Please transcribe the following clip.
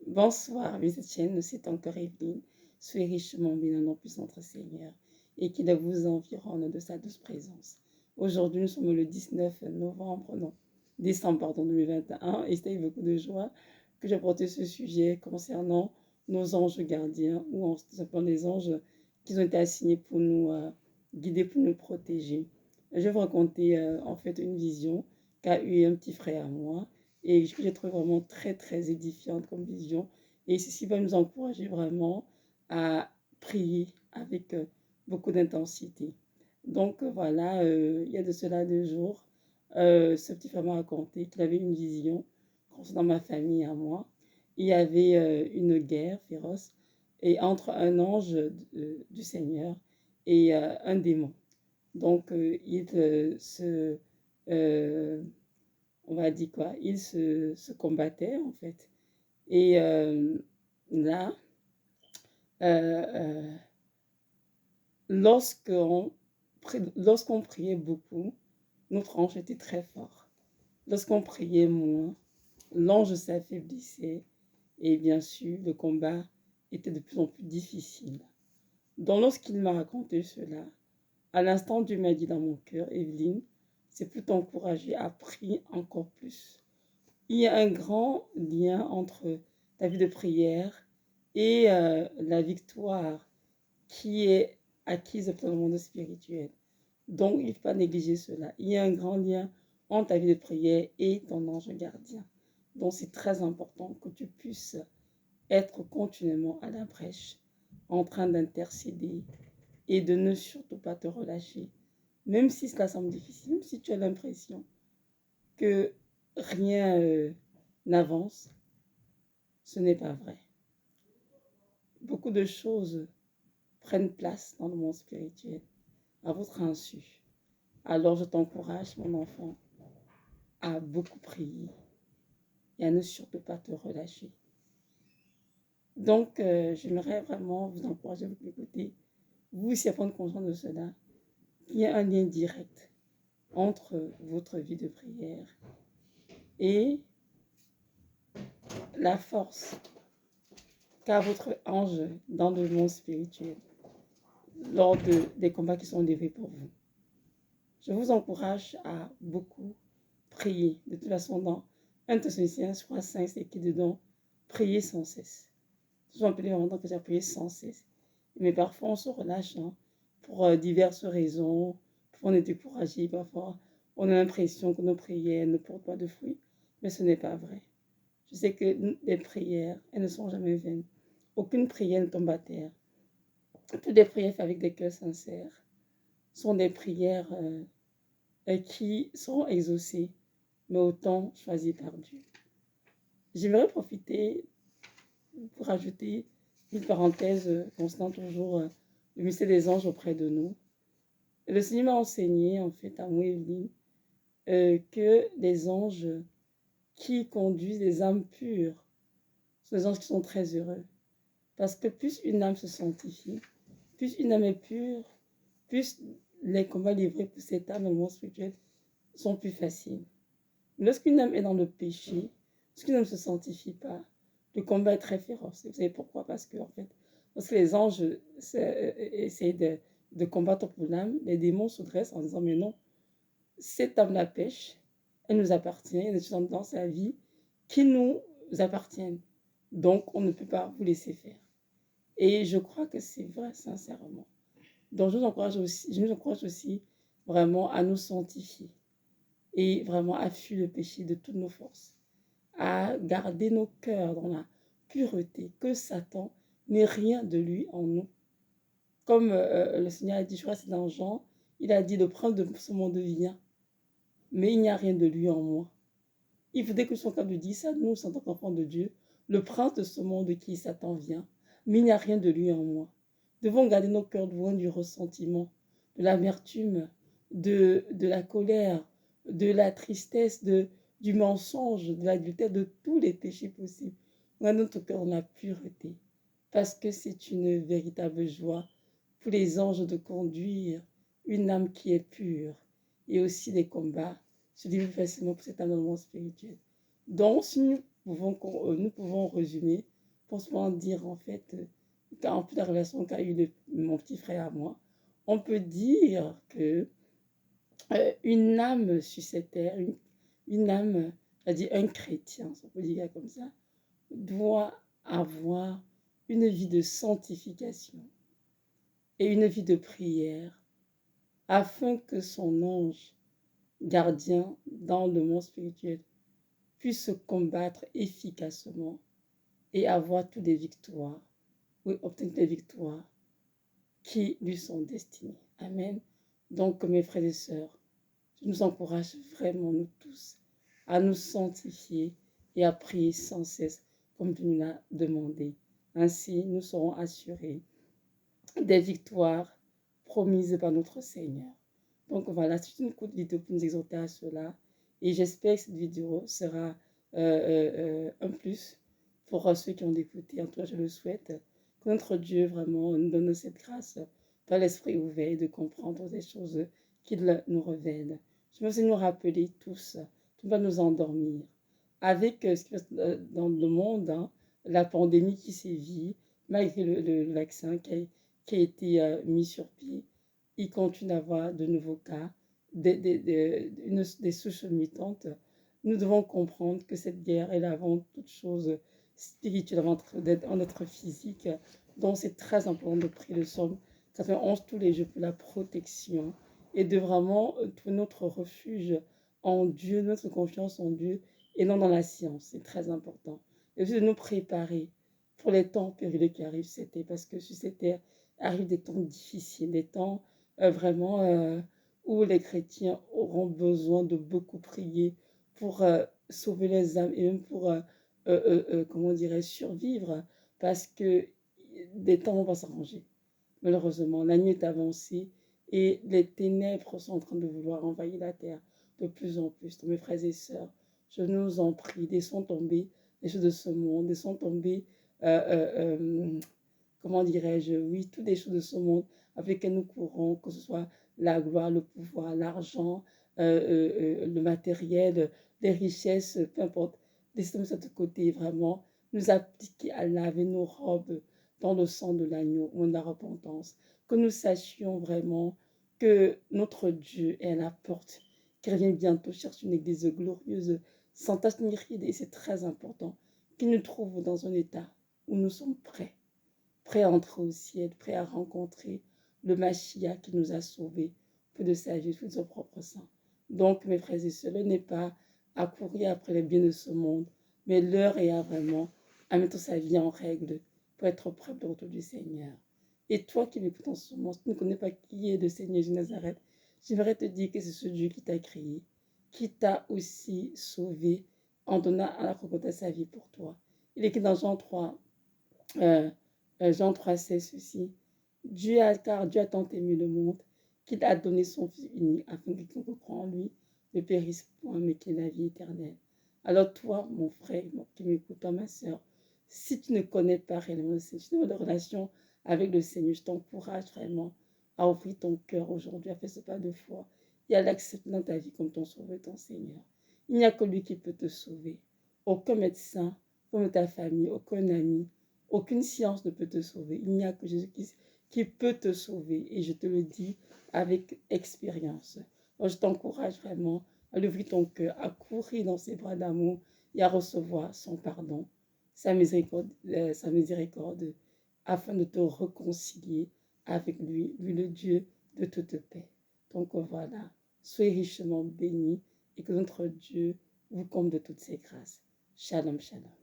Bonsoir, mes chaîne, c'est encore Evelyne. Soyez richement bénis dans puissant notre Seigneur et qu'il vous environne de sa douce présence. Aujourd'hui, nous sommes le 19 novembre, non, décembre, pardon, 2021 et c'est avec beaucoup de joie que j'ai porté ce sujet concernant nos anges gardiens ou tout simplement des anges qui ont été assignés pour nous guider, pour nous protéger. Je vais vous raconter en fait une vision qu'a eu un petit frère à moi et que j'ai trouvé vraiment très très édifiante comme vision. Et ceci va nous encourager vraiment à prier avec beaucoup d'intensité. Donc voilà, il y a de cela 2 jours, ce petit frère m'a raconté qu'il avait une vision concernant ma famille à moi. Il y avait une guerre féroce et entre un ange du Seigneur et un démon. Donc euh, on va dire quoi, ils se combattaient en fait. Et là, euh, euh, lorsqu'on lorsqu'on priait beaucoup, notre ange était très fort. Lorsqu'on priait moins, l'ange s'affaiblissait et bien sûr, le combat était de plus en plus difficile. Donc lorsqu'il m'a raconté cela, à l'instant, Dieu m'a dit dans mon cœur, Evelyne, c'est pour t'encourager à prier encore plus. Il y a un grand lien entre ta vie de prière et la victoire qui est acquise dans le monde spirituel. Donc, il ne faut pas négliger cela. Il y a un grand lien entre ta vie de prière et ton ange gardien. Donc, c'est très important que tu puisses être continuellement à la brèche, en train d'intercéder et de ne surtout pas te relâcher. Même si cela semble difficile, même si tu as l'impression que rien n'avance, ce n'est pas vrai. Beaucoup de choses prennent place dans le monde spirituel à votre insu. Alors je t'encourage, mon enfant, à beaucoup prier et à ne surtout pas te relâcher. Donc, j'aimerais vraiment vous encourager à vous écouter, vous aussi à prendre conscience de cela, qu'il y a un lien direct entre votre vie de prière et la force qu'a votre ange dans le monde spirituel lors des combats qui sont livrés pour vous. Je vous encourage à beaucoup prier. De toute façon, dans 1 Thessaloniciens 3:5, c'est écrit dedans, prier sans cesse. Souvent appelé vraiment que j'ai prié sans cesse. Mais parfois, on se relâche pour diverses raisons. Parfois, on est découragé. Parfois, on a l'impression que nos prières ne portent pas de fruits. Mais ce n'est pas vrai. Je sais que les prières, elles ne sont jamais vaines. Aucune prière ne tombe à terre. Toutes les prières faites avec des cœurs sincères sont des prières qui seront exaucées, mais au temps choisi par Dieu. J'aimerais profiter pour ajouter une parenthèse concernant toujours le mystère des anges auprès de nous. Le Seigneur m'a enseigné, en fait, à moi, Evelyne, que les anges qui conduisent les âmes pures sont des anges qui sont très heureux. Parce que plus une âme se sanctifie, plus une âme est pure, plus les combats livrés pour cette âme dans le monde spirituel sont plus faciles. Lorsqu'une âme est dans le péché, lorsqu'une âme ne se sanctifie pas, le combat est très féroce. Vous savez pourquoi? Parce que, en fait, lorsque les anges essayent de combattre pour l'âme, les démons se dressent en disant, mais non, cette âme la pêche, elle nous appartient, il y a des choses dans sa vie qui nous appartiennent. Donc, on ne peut pas vous laisser faire. Et je crois que c'est vrai, sincèrement. Donc, je nous encourage aussi vraiment à nous sanctifier et vraiment à fuir le péché de toutes nos forces, à garder nos cœurs dans la pureté, que Satan n'ait rien de lui en nous. Comme le Seigneur a dit, je crois que c'est dans Jean, il a dit, le prince de ce monde vient, mais il n'y a rien de lui en moi. Il faudrait que nous soyons capables de dire ça, nous, en tant qu'enfants de Dieu, le prince de ce monde qui est Satan vient, mais il n'y a rien de lui en moi. Nous devons garder nos cœurs loin du ressentiment, de l'amertume, de la colère, de la tristesse, du mensonge, de l'adultère, de tous les péchés possibles. Garder notre cœur dans la pureté, parce que c'est une véritable joie pour les anges de conduire une âme qui est pure et aussi les combats se développent facilement pour cette âme dans le monde spirituel. Donc, si nous pouvons résumer, pour souvent dire en fait, en plus de la relation qu'a eu mon petit frère à moi, on peut dire que une âme sur cette terre, une âme, c'est-à-dire un chrétien, si on peut dire comme ça, doit avoir une vie de sanctification et une vie de prière afin que son ange gardien dans le monde spirituel puisse combattre efficacement et avoir toutes les victoires, oui, obtenir des victoires qui lui sont destinées. Amen. Donc, mes frères et sœurs, je nous encourage vraiment, nous tous, à nous sanctifier et à prier sans cesse, comme tu nous l'as demandé. Ainsi, nous serons assurés des victoires promises par notre Seigneur. Donc voilà, c'est une courte vidéo pour nous exhorter à cela. Et j'espère que cette vidéo sera un plus pour ceux qui ont écouté. En tout cas, je le souhaite. Que notre Dieu vraiment nous donne cette grâce par l'esprit ouvert de comprendre des choses qu'il nous révèle. Je veux aussi nous rappeler tous, tout va nous endormir. Avec ce qui passe dans le monde, hein, la pandémie qui sévit, malgré le vaccin qui a été mis sur pied, il continue d'avoir de nouveaux cas, des souches mutantes. Nous devons comprendre que cette guerre est avant toute chose spirituelle, avant d'être en notre physique. Donc c'est très important de prier le psaume 91 tous les jours pour la protection et de vraiment trouver notre refuge en Dieu, notre confiance en Dieu et non dans la science. C'est très important. Et aussi de nous préparer pour les temps périlleux qui arrivent cette terre, parce que sur cette terre arrivent des temps difficiles, des temps vraiment où les chrétiens auront besoin de beaucoup prier pour sauver les âmes et même pour, comment dirais-je, survivre, parce que des temps vont pas s'arranger. Malheureusement, la nuit est avancée et les ténèbres sont en train de vouloir envahir la terre de plus en plus. Donc, mes frères et sœurs, je nous en prie, laissons tomber les choses de ce monde, laissons tomber, comment dirais-je, oui, toutes les choses de ce monde avec lesquelles nous courons, que ce soit la gloire, le pouvoir, l'argent, le matériel, les richesses, peu importe. Laissons ça de côté, vraiment, nous appliquer à laver nos robes dans le sang de l'agneau ou la repentance. Que nous sachions vraiment que notre Dieu est à la porte, qu'il revient bientôt chercher une église glorieuse, sans tache ni ride, et c'est très important qu'il nous trouve dans un état où nous sommes prêts à entrer au ciel, prêts à rencontrer le Machia qui nous a sauvés, peu de sa vie, peu de son propre sang. Donc, mes frères et sœurs, n'est pas à courir après les biens de ce monde, mais l'heure est à vraiment à mettre sa vie en règle pour être prêt pour le retour du Seigneur. Et toi qui m'écoutes en ce moment, si tu ne connais pas qui est le Seigneur de Nazareth, j'aimerais te dire que c'est ce Dieu qui t'a créé, qui t'a aussi sauvé en donnant à la croix sa vie pour toi. Il est écrit dans Jean 3, Jean 3, c'est ceci. Car Dieu a tant aimé le monde qu'il a donné son Fils unique afin que quiconque croit en lui ne périsse point mais qu'il ait la vie éternelle. Alors toi, mon frère qui m'écoute, toi, ma soeur, si tu ne connais pas réellement le Seigneur, si tu n'as pas de relation avec le Seigneur, je t'encourage vraiment à ouvrir ton cœur aujourd'hui, à faire ce pas de foi et à l'accepter dans ta vie comme ton sauveur, ton Seigneur. Il n'y a que lui qui peut te sauver. Aucun médecin, comme ta famille, aucun ami, aucune science ne peut te sauver. Il n'y a que Jésus qui peut te sauver. Et je te le dis avec expérience. Alors, je t'encourage vraiment à ouvrir ton cœur, à courir dans ses bras d'amour et à recevoir son pardon, sa miséricorde, afin de te réconcilier avec lui, lui le Dieu de toute paix. Donc voilà, soyez richement bénis et que notre Dieu vous comble de toutes ses grâces. Shalom, shalom.